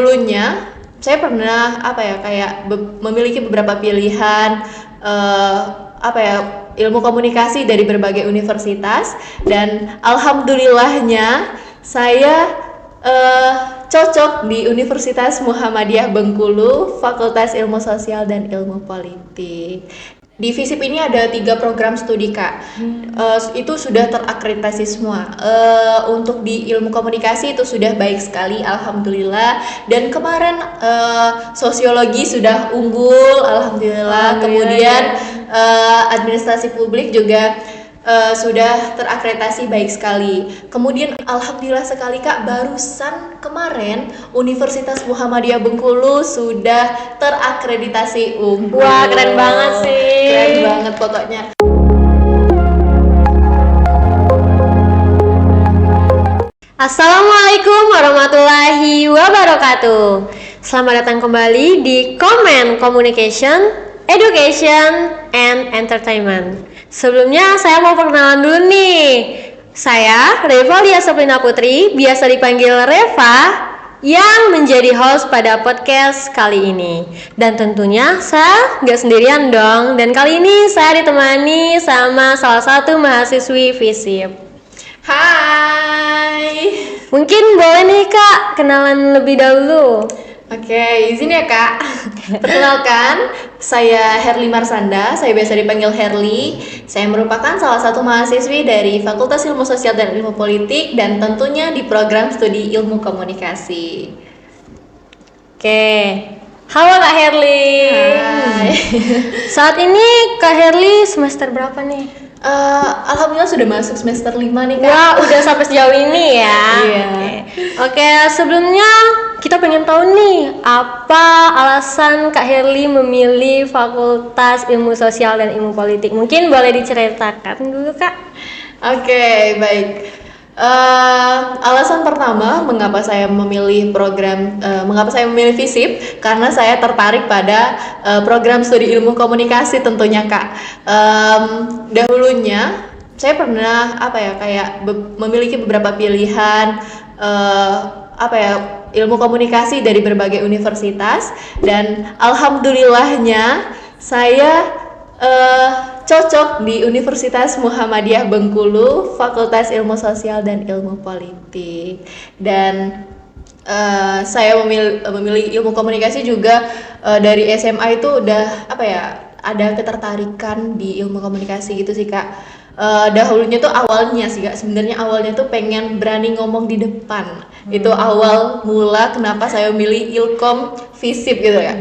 dahulunya saya pernah memiliki beberapa pilihan ilmu komunikasi dari berbagai universitas, dan alhamdulillahnya saya cocok di Universitas Muhammadiyah Bengkulu, Fakultas Ilmu Sosial dan Ilmu Politik. Di FISIP ini ada 3 program studi, Kak. Itu sudah terakreditasi semua. Untuk di ilmu komunikasi itu sudah baik sekali, alhamdulillah. Dan kemarin sosiologi sudah unggul, alhamdulillah. Kemudian administrasi publik juga sudah terakreditasi baik sekali. Kemudian alhamdulillah sekali, Kak, barusan kemarin Universitas Muhammadiyah Bengkulu sudah terakreditasi unggul. Wah, keren banget sih. Keren banget pokoknya. Assalamualaikum warahmatullahi wabarakatuh. Selamat datang kembali di Komen Communication, Education, and Entertainment. Sebelumnya saya mau perkenalan dulu nih. Saya Revalia Soplina Putri, biasa dipanggil Reva, yang menjadi host pada podcast kali ini. Dan tentunya saya nggak sendirian dong. Dan kali ini saya ditemani sama salah satu mahasiswi FISIP. Hai. Mungkin boleh nih Kak kenalan lebih dahulu. Oke, izin ya Kak. Perkenalkan, saya Herli Marsanda, saya biasa dipanggil Herli. Saya merupakan salah satu mahasiswi dari Fakultas Ilmu Sosial dan Ilmu Politik, dan tentunya di program studi Ilmu Komunikasi. Oke, halo Kak Herli. Hai. Saat ini Kak Herli semester berapa nih? Alhamdulillah sudah masuk semester 5 nih Kak. Wah, udah sampai sejauh ini ya. Iya. Oke, sebelumnya kita pengen tahu nih, apa alasan Kak Herli memilih Fakultas Ilmu Sosial dan Ilmu Politik? Mungkin boleh diceritakan dulu Kak. Oke, baik. Alasan pertama mengapa saya memilih FISIP, karena saya tertarik pada program studi ilmu komunikasi tentunya Kak. Dahulunya saya pernah memiliki beberapa pilihan ilmu komunikasi dari berbagai universitas, dan alhamdulillahnya saya cocok di Universitas Muhammadiyah Bengkulu, Fakultas Ilmu Sosial dan Ilmu Politik. Dan saya memilih ilmu komunikasi juga dari SMA itu udah ada ketertarikan di ilmu komunikasi gitu sih Kak. Dahulunya tuh awalnya sih Kak, sebenarnya awalnya tuh pengen berani ngomong di depan. Itu awal mula kenapa saya memilih Ilkom FISIP gitu ya.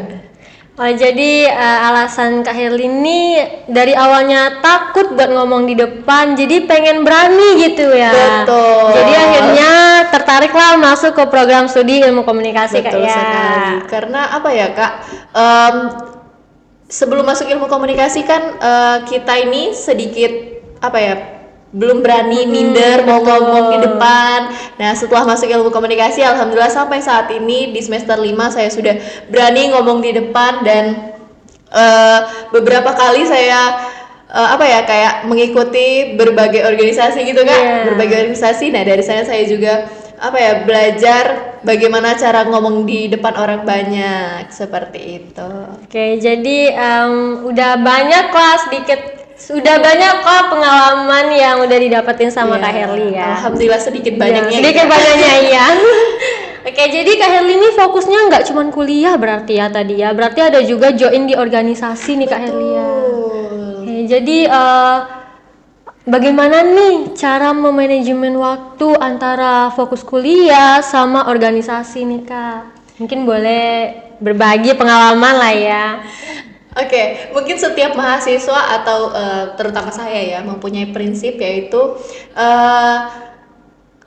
Oh, jadi alasan Kak Herli ini dari awalnya takut buat ngomong di depan, jadi pengen berani gitu ya. Betul. Jadi akhirnya tertariklah masuk ke program studi ilmu komunikasi. Betul Kak ya. sekali. Karena Kak, sebelum masuk ilmu komunikasi kan kita ini sedikit belum berani, minder mau ngomong di depan. Nah, setelah masuk ilmu komunikasi, alhamdulillah sampai saat ini di semester 5 saya sudah berani ngomong di depan, dan beberapa kali saya kayak mengikuti berbagai organisasi gitu Kak. Yeah. Berbagai organisasi. Nah, dari sana saya juga belajar bagaimana cara ngomong di depan orang banyak, seperti itu. Oke, jadi udah banyak pengalaman yang udah didapetin sama Kak Herli ya. Alhamdulillah sedikit banyaknya. Sedikit banyaknya iya. Oke, jadi Kak Herli ini fokusnya nggak cuma kuliah berarti ya tadi ya. Berarti ada juga join di organisasi nih Kak Herli ya. Oke, jadi bagaimana nih cara memanajemen waktu antara fokus kuliah sama organisasi nih Kak? Mungkin boleh berbagi pengalaman lah ya. Oke, mungkin setiap mahasiswa atau terutama saya ya mempunyai prinsip, yaitu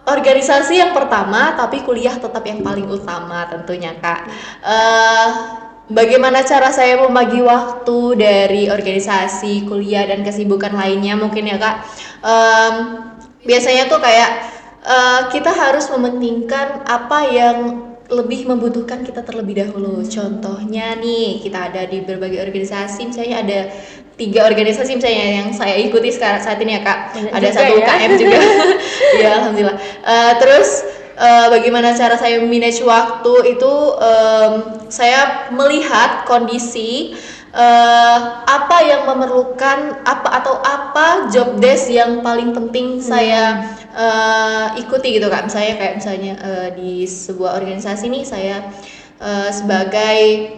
organisasi yang pertama, tapi kuliah tetap yang paling utama tentunya Kak. Bagaimana cara saya membagi waktu dari organisasi, kuliah, dan kesibukan lainnya mungkin ya Kak. Biasanya tuh kayak kita harus mementingkan apa yang lebih membutuhkan kita terlebih dahulu. Contohnya nih, kita ada di berbagai organisasi, misalnya ada 3 organisasi misalnya yang saya ikuti saat ini ya Kak. Ada 1 UKM juga. Ya, alhamdulillah. Terus bagaimana cara saya manage waktu itu, saya melihat kondisi apa yang memerlukan apa job desk yang paling penting saya ikuti gitu Kak. Misalnya di sebuah organisasi nih saya sebagai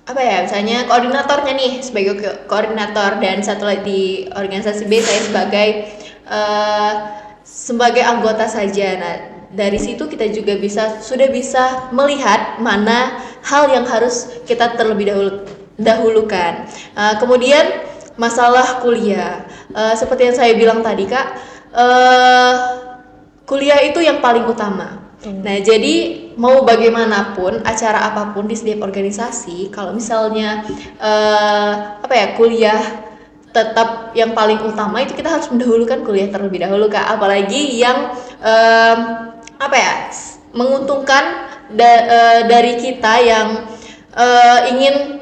apa ya, misalnya koordinatornya nih, sebagai koordinator, dan satu lagi di organisasi B saya sebagai anggota saja. Nah, dari situ kita juga sudah bisa melihat mana hal yang harus kita terlebih dahulukan. Kemudian masalah kuliah, seperti yang saya bilang tadi Kak, kuliah itu yang paling utama. Nah, jadi mau bagaimanapun acara apapun di setiap organisasi, kalau misalnya kuliah tetap yang paling utama, itu kita harus mendahulukan kuliah terlebih dahulu Kak. Apalagi yang menguntungkan dari kita yang ingin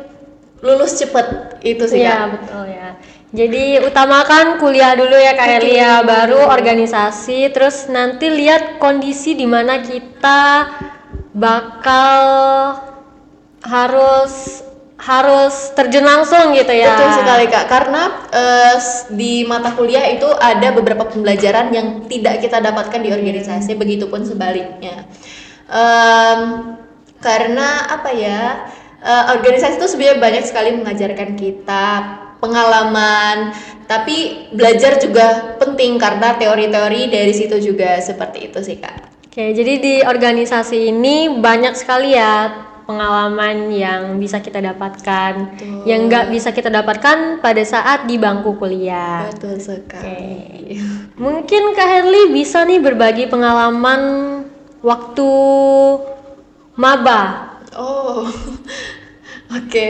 lulus cepet, itu sih Kak. Iya, betul ya. Jadi utamakan kuliah dulu ya Kak Elia, baru organisasi, terus nanti lihat kondisi di mana kita bakal harus terjun langsung gitu ya. Betul sekali Kak, karena di mata kuliah itu ada beberapa pembelajaran yang tidak kita dapatkan di organisasi, begitupun sebaliknya. Karena organisasi itu sebenarnya banyak sekali mengajarkan kita pengalaman, tapi belajar juga penting karena teori-teori dari situ juga, seperti itu sih Kak. Oke, jadi di organisasi ini banyak sekali ya pengalaman yang bisa kita dapatkan. Betul. Yang nggak bisa kita dapatkan pada saat di bangku kuliah. Betul sekali. Mungkin Kak Herli bisa nih berbagi pengalaman waktu maba. Oh, oke.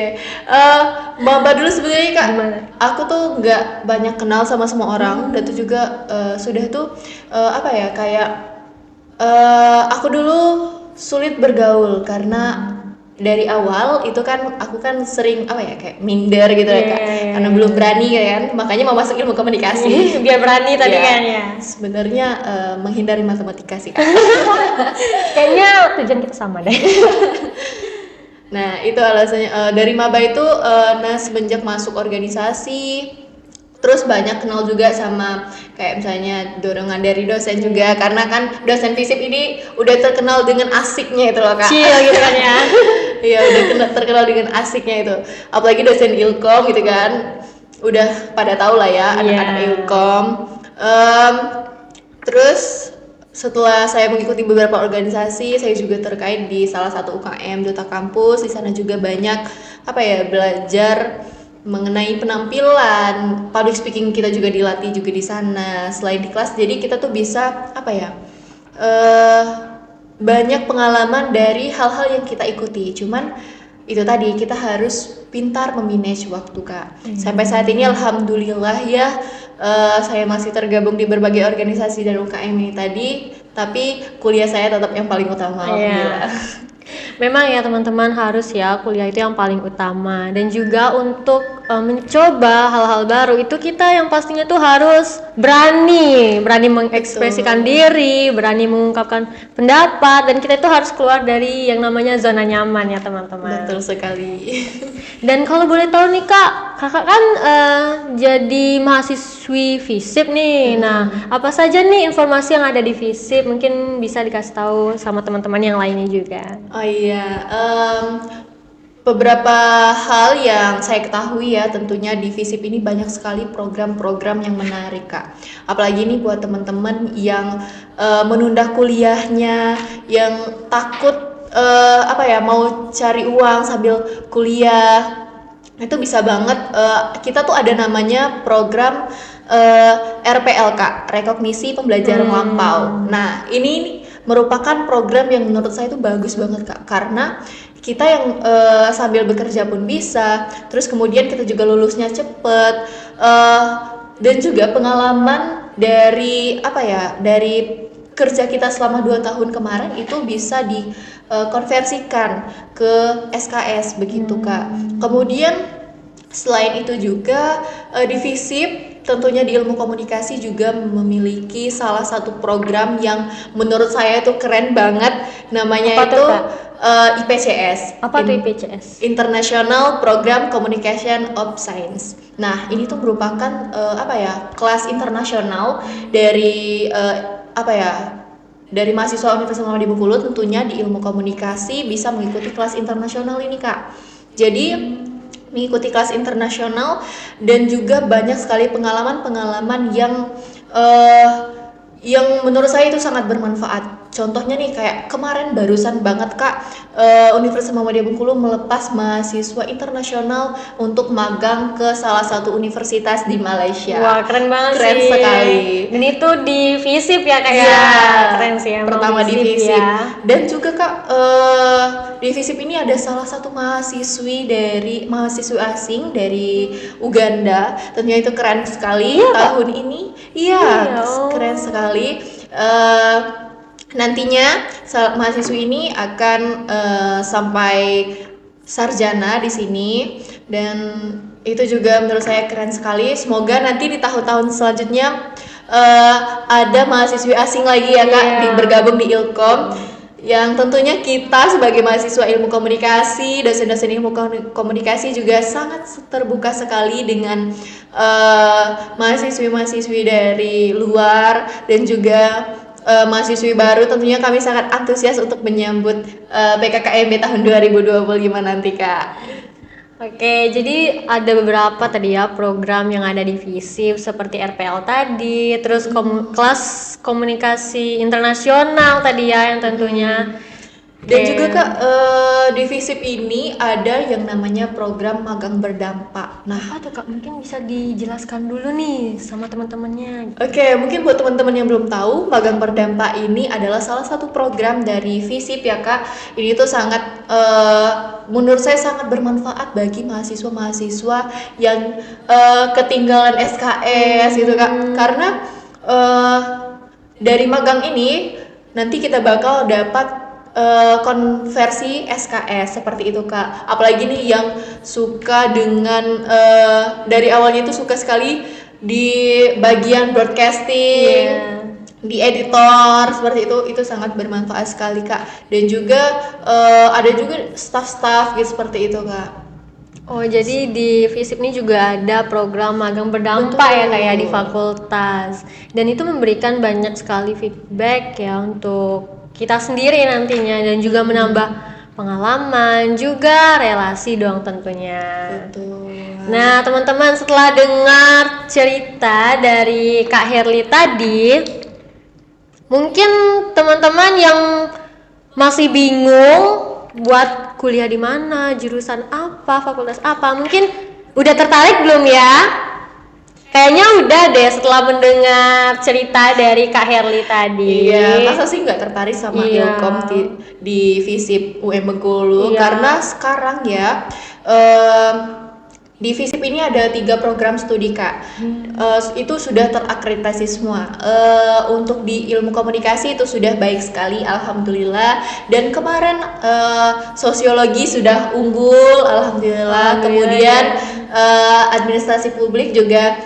Maba dulu sebenarnya Kak. Gimana? Aku tuh nggak banyak kenal sama semua orang, dan itu juga sudah tuh aku dulu sulit bergaul karena dari awal itu kan aku kan sering kayak minder gitu ya Kak, karena belum berani kan, makanya mau masuk ilmu komunikasi Biar berani tadi kan ya. Sebenarnya menghindari matematika sih Kak. Kayaknya tujuan kita sama deh. Nah, itu alasannya. Dari maba itu semenjak masuk organisasi, terus banyak kenal juga sama kayak misalnya dorongan dari dosen juga, karena kan dosen FISIP ini udah terkenal dengan asiknya itu loh Kak. Chill gitu kan ya. Iya, udah terkenal dengan asiknya itu. Apalagi dosen Ilkom gitu kan. Udah pada tahu lah ya anak-anak Ilkom. Terus setelah saya mengikuti beberapa organisasi, saya juga terkait di salah satu UKM Duta Kampus. Di sana juga banyak belajar mengenai penampilan, public speaking kita juga dilatih juga di sana. Selain di kelas, jadi kita tuh bisa banyak pengalaman dari hal-hal yang kita ikuti. Cuman itu tadi, kita harus pintar memanage waktu Kak. Sampai saat ini alhamdulillah ya, saya masih tergabung di berbagai organisasi dan UKM ini tadi, tapi kuliah saya tetap yang paling utama. Alhamdulillah. Memang ya teman-teman, harus ya kuliah itu yang paling utama. Dan juga untuk mencoba hal-hal baru itu kita yang pastinya tuh harus berani mengekspresikan diri, berani mengungkapkan pendapat, dan kita itu harus keluar dari yang namanya zona nyaman ya teman-teman. Betul sekali. Dan kalau boleh tahu nih Kak, kakak kan jadi mahasiswi FISIP nih. Nah, apa saja nih informasi yang ada di FISIP? Mungkin bisa dikasih tahu sama teman-teman yang lainnya juga. Oh iya, beberapa hal yang saya ketahui ya, tentunya di FISIP ini banyak sekali program-program yang menarik Kak. Apalagi nih buat teman-teman yang menunda kuliahnya, yang takut mau cari uang sambil kuliah. Itu bisa banget, kita tuh ada namanya program RPL Kak, Rekognisi Pembelajaran Lampau. Nah, ini merupakan program yang menurut saya itu bagus banget Kak, karena kita yang sambil bekerja pun bisa, terus kemudian kita juga lulusnya cepet, dan juga pengalaman dari dari kerja kita selama 2 tahun kemarin itu bisa dikonversikan ke SKS begitu Kak. Kemudian selain itu juga di FISIP tentunya di ilmu komunikasi juga memiliki salah satu program yang menurut saya itu keren banget, namanya Apa tuh, itu Kak? IPCS. Apa tuh IPCS? International Program Communication of Science. Nah, ini tuh merupakan kelas internasional dari dari mahasiswa Universitas Muhammadiyah Bengkulu, tentunya di ilmu komunikasi bisa mengikuti kelas internasional ini, Kak. Jadi mengikuti kelas internasional dan juga banyak sekali pengalaman-pengalaman yang menurut saya itu sangat bermanfaat. Contohnya nih kayak kemarin barusan banget Kak, Universitas Muhammadiyah Bengkulu melepas mahasiswa internasional untuk magang ke salah satu universitas di Malaysia. Wah, keren banget Keren sih. sekali. Dan itu di FISIP ya, Kak ya? Iya, Keren sih emang pertama di FISIP FISIP. ya. Dan juga Kak, di FISIP ini ada salah satu mahasiswi asing dari Uganda. Tentunya itu keren sekali tahun ini. Iya, keren sekali. Nantinya mahasiswi ini akan sampai sarjana di sini, dan itu juga menurut saya keren sekali. Semoga nanti di tahun-tahun selanjutnya ada mahasiswi asing lagi ya Kak bergabung di Ilkom, yang tentunya kita sebagai mahasiswa ilmu komunikasi, dosen-dosen ilmu komunikasi juga sangat terbuka sekali dengan mahasiswi-mahasiswi dari luar dan juga mahasiswi baru. Tentunya kami sangat antusias untuk menyambut PKKMB tahun 2025 nanti Kak. Oke, jadi ada beberapa tadi ya program yang ada di FISIP seperti RPL tadi, terus kelas komunikasi internasional tadi ya yang tentunya. Dan juga Kak, di FISIP ini ada yang namanya program magang berdampak. Nah, Apa tuh Kak? Mungkin bisa dijelaskan dulu nih sama teman-temannya. Oke, mungkin buat teman-teman yang belum tahu, magang berdampak ini adalah salah satu program dari FISIP ya Kak. Ini tuh sangat, menurut saya sangat bermanfaat bagi mahasiswa-mahasiswa yang ketinggalan SKS gitu Kak. Karena dari magang ini nanti kita bakal dapat konversi SKS seperti itu Kak. Apalagi nih yang suka dengan dari awalnya itu suka sekali di bagian broadcasting, di editor seperti itu sangat bermanfaat sekali Kak. Dan juga ada juga staff-staff gitu seperti itu Kak. Oh, jadi di FISIP ini juga ada program magang berdampak ya kayak di fakultas. Dan itu memberikan banyak sekali feedback ya untuk kita sendiri nantinya, dan juga menambah pengalaman, juga relasi dong tentunya. Betul. Nah, teman-teman, setelah dengar cerita dari Kak Herli tadi, mungkin teman-teman yang masih bingung buat kuliah di mana, jurusan apa, fakultas apa, mungkin udah tertarik belum ya? Kayaknya udah deh setelah mendengar cerita dari Kak Herli tadi. Iya, masa sih nggak tertarik sama Ilkom di FISIP UM Bengkulu? Karena sekarang ya di FISIP ini ada 3 program studi Kak. Itu sudah terakreditasi semua. Untuk di ilmu komunikasi itu sudah baik sekali, alhamdulillah. Dan kemarin sosiologi sudah unggul, alhamdulillah. Kemudian administrasi publik juga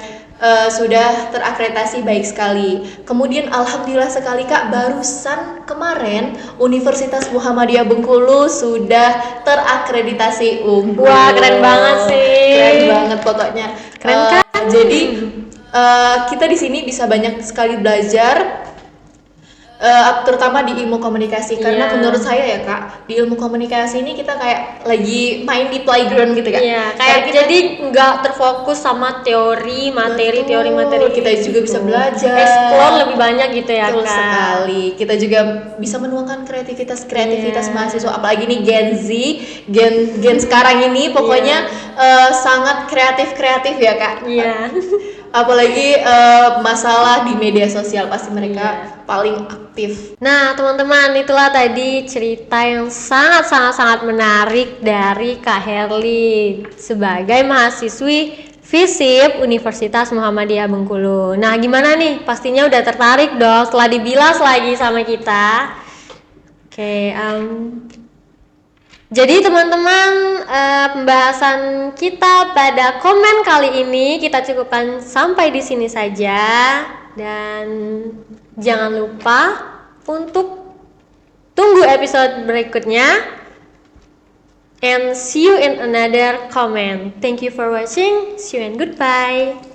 sudah terakreditasi baik sekali. Kemudian alhamdulillah sekali Kak, barusan kemarin Universitas Muhammadiyah Bengkulu sudah terakreditasi unggul. Wah, keren banget sih. Keren banget pokoknya. Keren kan? Jadi kita di sini bisa banyak sekali belajar, terutama di ilmu komunikasi, karena menurut saya ya Kak, di ilmu komunikasi ini kita kayak lagi main di playground gitu kan. Iya, kayak kita, jadi nggak terfokus sama teori materi kita juga bisa belajar, explore lebih banyak gitu ya betul Kak. sekali. Kita juga bisa menuangkan kreativitas mahasiswa, apalagi nih Gen sekarang ini pokoknya sangat kreatif ya Kak. Iya. Apalagi masalah di media sosial pasti mereka paling aktif. Nah, teman-teman, itulah tadi cerita yang sangat menarik dari Kak Herli sebagai mahasiswi FISIP Universitas Muhammadiyah Bengkulu. Nah, gimana nih? Pastinya udah tertarik dong setelah dibilas lagi sama kita. Oke, Jadi teman-teman, pembahasan kita pada komen kali ini kita cukupkan sampai di sini saja, dan jangan lupa untuk tunggu episode berikutnya, and see you in another comment. Thank you for watching. See you and goodbye.